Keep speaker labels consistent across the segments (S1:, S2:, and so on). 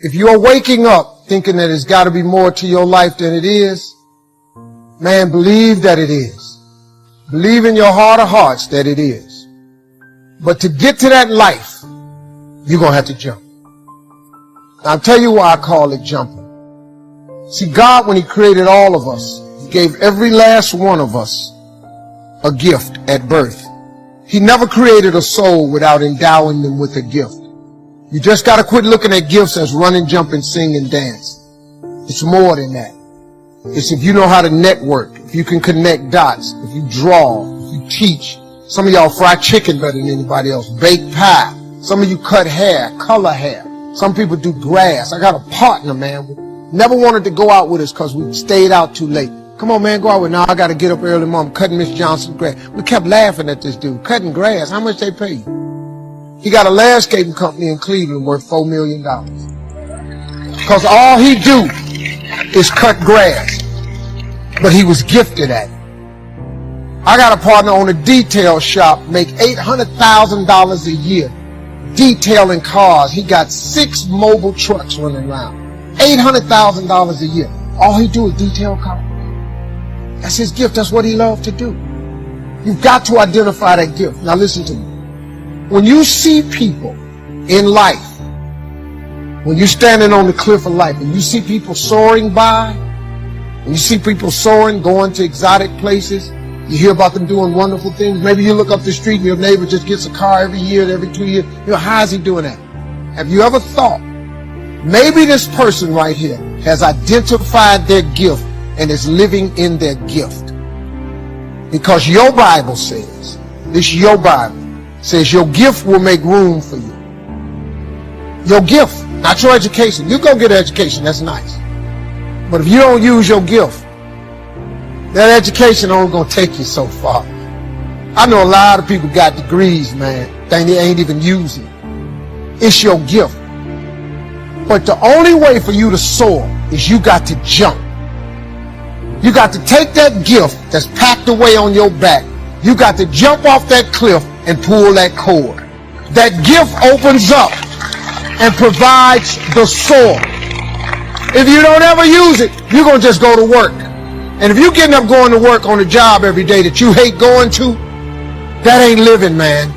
S1: If you're waking up thinking that it's got to be more to your life than it is, man, believe that it is. Believe in your heart of hearts that it is. But to get to that life, you're going to have to jump. I'll tell you why I call it jumping. See, God, when he created all of us, he gave every last one of us a gift at birth. He never created a soul without endowing them with a gift. You just got to quit looking at gifts as running, jumping, sing, and dance. It's more than that. It's if you know how to network, if you can connect dots, if you draw, if you teach. Some of y'all fry chicken better than anybody else. Bake pie. Some of you cut hair, color hair. Some people do grass. I got a partner, man. Never wanted to go out with us because we stayed out too late. Come on, man, go out with. Now I got to get up early, Mom. Cutting Miss Johnson's grass. We kept laughing at this dude. Cutting grass. How much they pay you? He got a landscaping company in Cleveland worth $4 million. Because all he do is cut grass. But he was gifted at it. I got a partner on a detail shop, make $800,000 a year detailing cars. He got 6 mobile trucks running around. $800,000 a year. All he do is detail cars. That's his gift. That's what he loved to do. You've got to identify that gift. Now listen to me. When you see people in life, when you're standing on the cliff of life, and you see people soaring by, when you see people soaring, going to exotic places, you hear about them doing wonderful things. Maybe you look up the street and your neighbor just gets a car every year, every 2 years. You know, how is he doing that? Have you ever thought, maybe this person right here has identified their gift and is living in their gift? Because your Bible says, this is your Bible, says your gift will make room for you. Your gift, not your education. You go get an education, that's nice. But if you don't use your gift, that education only gonna take you so far. I know a lot of people got degrees, man, they ain't even using it. It's your gift. But the only way for you to soar is you got to jump. You got to take that gift that's packed away on your back. You got to jump off that cliff and pull that cord. That gift opens up and provides the soar. If you don't ever use it, you're going to just go to work. And if you're getting up going to work on a job every day that you hate going to, that ain't living, man.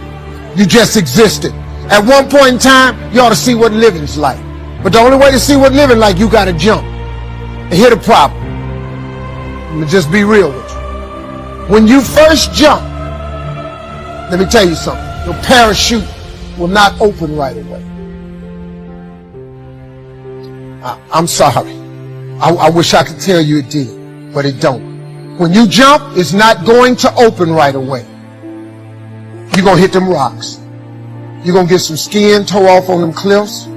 S1: You just existed. At one point in time, you ought to see what living's like. But the only way to see what living like, you got to jump. And here's the problem. Let me just be real with you. When you first jump, let me tell you something. Your parachute will not open right away. I'm sorry. I wish I could tell you it did, but it don't. When you jump, it's not going to open right away. You're going to hit them rocks. You're going to get some skin tore off on them cliffs.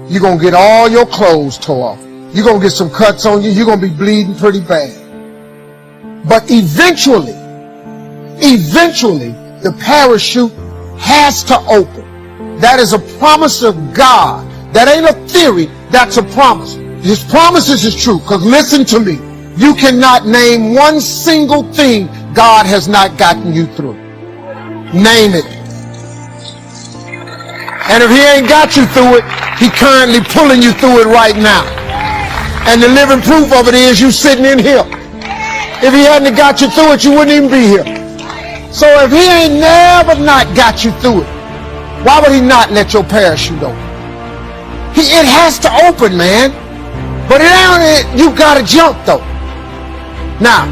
S1: You're going to get all your clothes tore off. You're going to get some cuts on you. You're going to be bleeding pretty bad. But eventually, the parachute has to open. That is a promise of God. That ain't a theory, that's a promise. His promises is true, because listen to me. You cannot name one single thing God has not gotten you through. Name it. And if he ain't got you through it, he currently pulling you through it right now. And the living proof of it is you sitting in here. If he hadn't got you through it, you wouldn't even be here. So if he ain't never not got you through it, why would he not let your parachute open? It has to open, man. But it ain't, you gotta jump though. Now,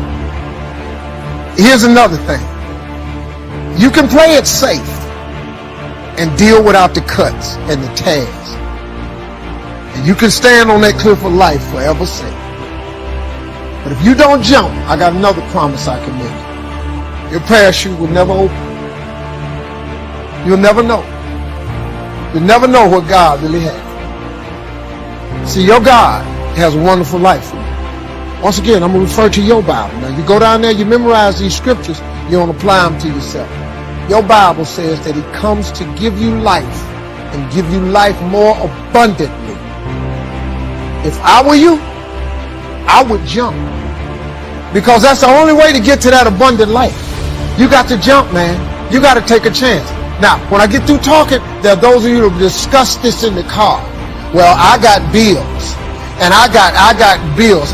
S1: here's another thing. You can play it safe and deal without the cuts and the tags. And you can stand on that cliff of life forever safe. But if you don't jump, I got another promise I can make. Your parachute will never open. You'll never know. You'll never know what God really has. See, your God has a wonderful life for you. Once again, I'm going to refer to your Bible. Now, you go down there, you memorize these scriptures, you don't apply them to yourself. Your Bible says that he comes to give you life and give you life more abundantly. If I were you, I would jump. Because that's the only way to get to that abundant life. You got to jump, man. You got to take a chance. Now, when I get through talking, there are those of you who have discussed this in the car. Well, I got bills, and I got bills.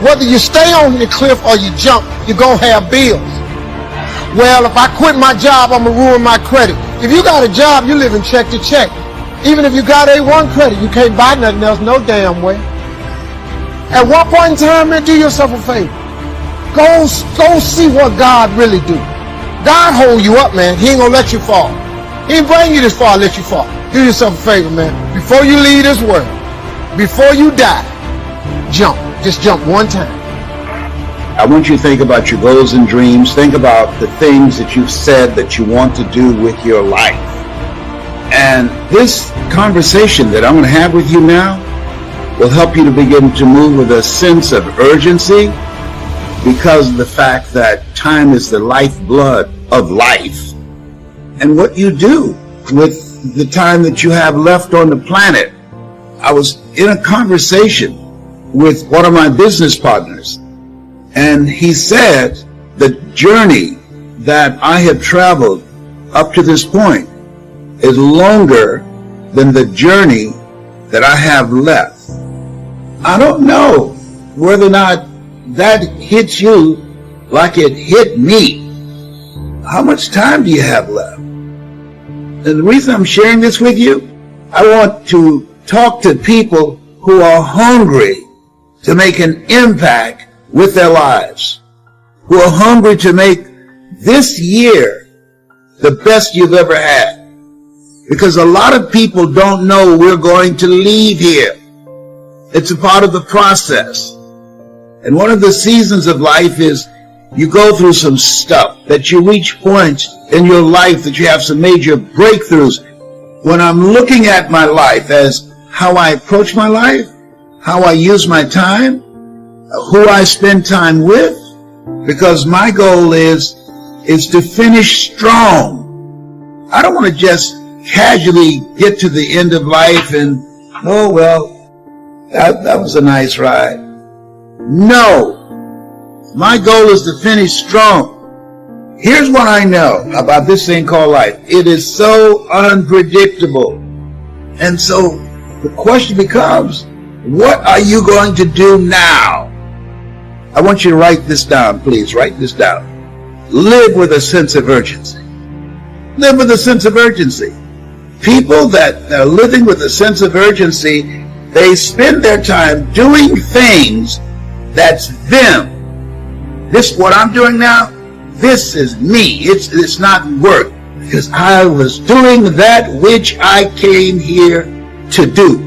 S1: Whether you stay on the cliff or you jump, you're going to have bills. Well, if I quit my job, I'm going to ruin my credit. If you got a job, you living check to check. Even if you got A1 credit, you can't buy nothing else no damn way. At one point in time, man, do yourself a favor. Go see what God really do. God hold you up, man. He ain't going to let you fall. He ain't bring you this far to let you fall. Do yourself a favor, man. Before you leave this world, before you die, jump. Just jump one time.
S2: I want you to think about your goals and dreams. Think about the things that you've said that you want to do with your life. And this conversation that I'm going to have with you now will help you to begin to move with a sense of urgency, because of the fact that time is the lifeblood of life. And what you do with the time that you have left on the planet. I was in a conversation with one of my business partners, and he said the journey that I have traveled up to this point is longer than the journey that I have left. I don't know whether or not that hits you like it hit me. How much time do you have left? And the reason I'm sharing this with you, I want to talk to people who are hungry to make an impact with their lives, who are hungry to make this year the best you've ever had. Because a lot of people don't know we're going to leave here. It's a part of the process. And one of the seasons of life is you go through some stuff, that you reach points in your life that you have some major breakthroughs. When I'm looking at my life as how I approach my life, how I use my time, who I spend time with, because my goal is to finish strong. I don't want to just casually get to the end of life and, oh, well, that was a nice ride. No. My goal is to finish strong. Here's what I know about this thing called life. It is so unpredictable. And so the question becomes, what are you going to do now? I want you to write this down, please. Write this down. Live with a sense of urgency. Live with a sense of urgency. People that are living with a sense of urgency, they spend their time doing things that's them. This, what I'm doing now, this is me. It's not work. Because I was doing that which I came here to do.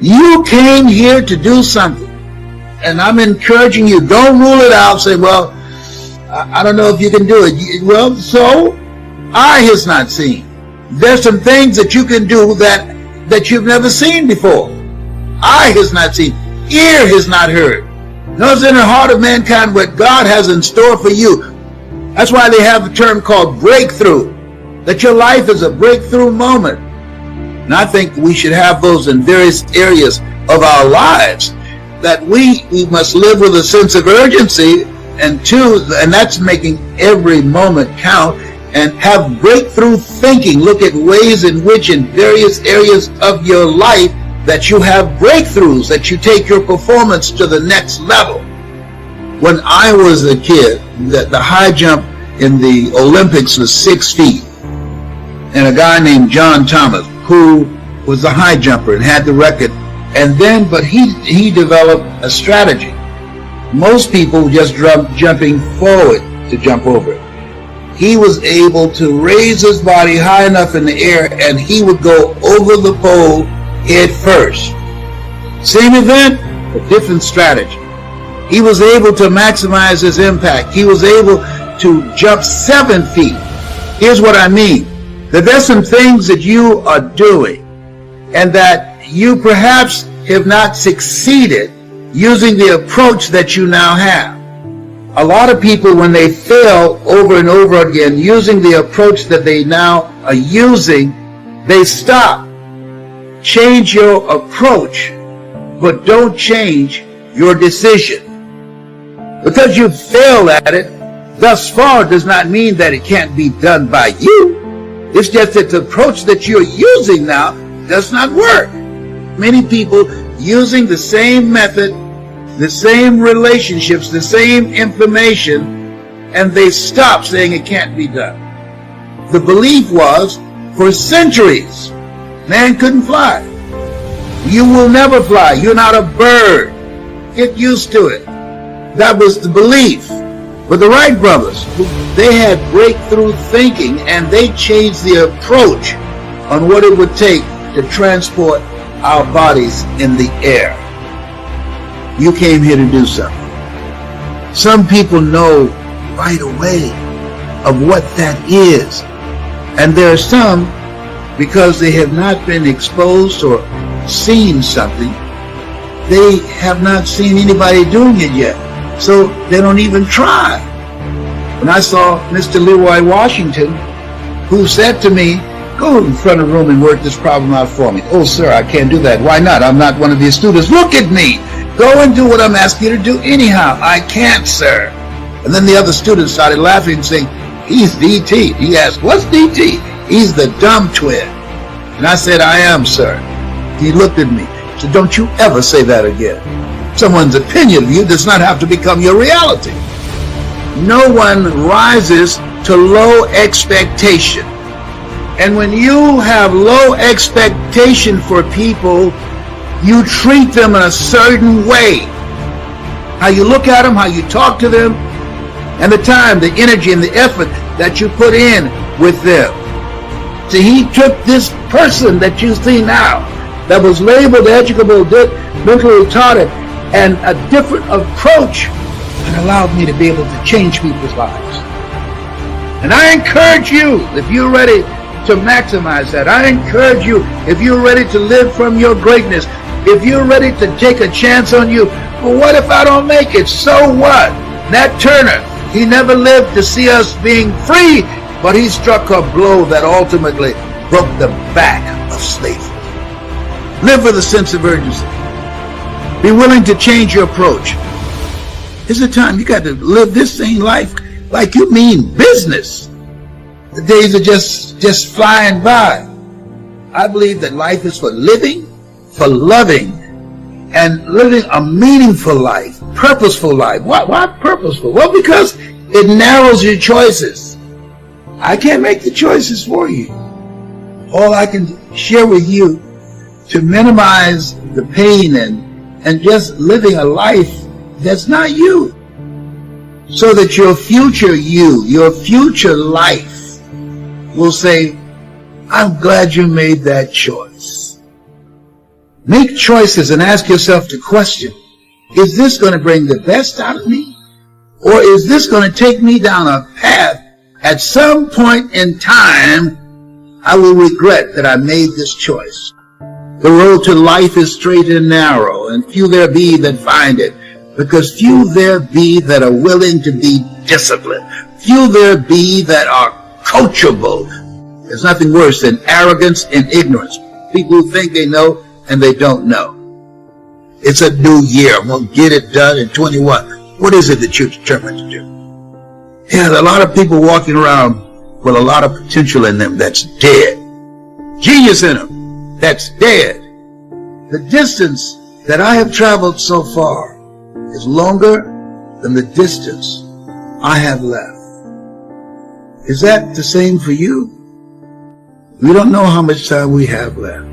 S2: You came here to do something. And I'm encouraging you, don't rule it out. Say, well, I don't know if you can do it. Well, so, eye has not seen. There's some things that you can do that you've never seen before. Eye has not seen. Ear has not heard. Knows in the heart of mankind what God has in store for you. That's why they have a term called breakthrough. That your life is a breakthrough moment. And I think we should have those in various areas of our lives. That we must live with a sense of urgency, and that's making every moment count, and have breakthrough thinking. Look at ways in which in various areas of your life that you have breakthroughs, that you take your performance to the next level. When I was a kid, the high jump in the Olympics was 6 feet. And a guy named John Thomas, who was a high jumper and had the record, but he developed a strategy. Most people just jumping forward to jump over it. He was able to raise his body high enough in the air, and he would go over the pole head first. Same event, but different strategy. He was able to maximize his impact. He was able to jump 7 feet. Here's what I mean. That there's some things that you are doing and that you perhaps have not succeeded using the approach that you now have. A lot of people, when they fail over and over again using the approach that they now are using, they stop. Change your approach, but don't change your decision. Because you failed at it thus far does not mean that it can't be done by you. It's just that the approach that you're using now does not work. many people using the same method, the same relationships, the same information, and they stop saying it can't be done. The belief was, for centuries, man couldn't fly. You will never fly. You're not a bird. Get used to it. That was the belief. But the Wright brothers, they had breakthrough thinking, and they changed the approach on what it would take to transport our bodies in the air. You came here to do something. Some people know right away of what that is. And there are some, because they have not been exposed or seen something, they have not seen anybody doing it yet. So they don't even try. When I saw Mr. Leroy Washington, who said to me, go in front of the room and work this problem out for me. Oh, sir, I can't do that. Why not? I'm not one of your students. Look at me. Go and do what I'm asking you to do anyhow. I can't, sir. And then the other students started laughing and saying, he's DT. He asked, what's DT? He's the dumb twin. And I said, I am, sir. He looked at me. He said, don't you ever say that again. Someone's opinion of you does not have to become your reality. No one rises to low expectation. And when you have low expectation for people, you treat them in a certain way. How you look at them, how you talk to them, and the time, the energy, and the effort that you put in with them. See, he took this person that you see now, that was labeled educable, mentally retarded, and a different approach, and allowed me to be able to change people's lives. And I encourage you, if you're ready to maximize that, I encourage you, if you're ready to live from your greatness, if you're ready to take a chance on you, well, what if I don't make it? So what? Nat Turner, he never lived to see us being free, but he struck a blow that ultimately broke the back of slavery. Live with a sense of urgency. Be willing to change your approach. It's the time you got to live this thing life like you mean business. The days are just flying by. I believe that life is for living, for loving, and living a meaningful life, purposeful life. Why purposeful? Well, because it narrows your choices. I can't make the choices for you. All I can share with you to minimize the pain and just living a life that's not you. So that your future you, your future life will say, I'm glad you made that choice. Make choices and ask yourself the question, is this going to bring the best out of me? Or is this going to take me down a path at some point in time I will regret that I made this choice? The road to life is straight and narrow, and few there be that find it, because few there be that are willing to be disciplined. Few there be that are coachable. There's nothing worse than arrogance and ignorance. People who think they know and they don't know. It's a new year. We'll get it done in 21. What is it that you're determined to do? Yeah, there are a lot of people walking around with a lot of potential in them that's dead. Genius in them that's dead. The distance that I have traveled so far is longer than the distance I have left. Is that the same for you? We don't know how much time we have left.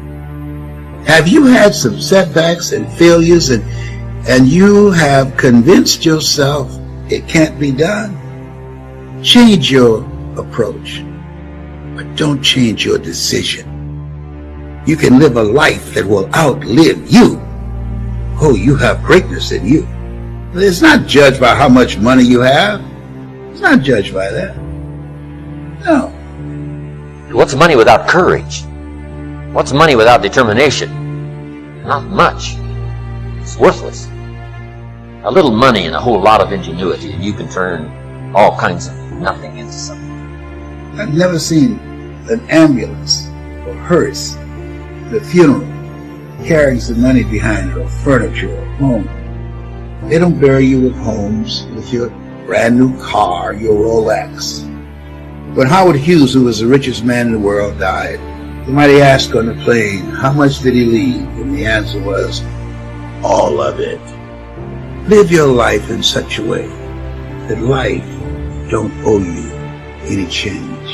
S2: Have you had some setbacks and failures and you have convinced yourself it can't be done? Change your approach, but don't change your decision. You can live a life that will outlive you. Oh, you have greatness in you. It's not judged by how much money you have. It's not judged by that. No.
S3: What's money without courage? What's money without determination? Not much. It's worthless. A little money and a whole lot of ingenuity, and you can turn all kinds of nothing into something.
S2: I've never seen an ambulance or hearse, the funeral, carrying some money behind it, or furniture, or home. They don't bury you with homes, with your brand new car, your Rolex. When Howard Hughes, who was the richest man in the world, died, Somebody asked on the plane, how much did he leave? And the answer was, all of it. Live your life in such a way that life don't owe you any change.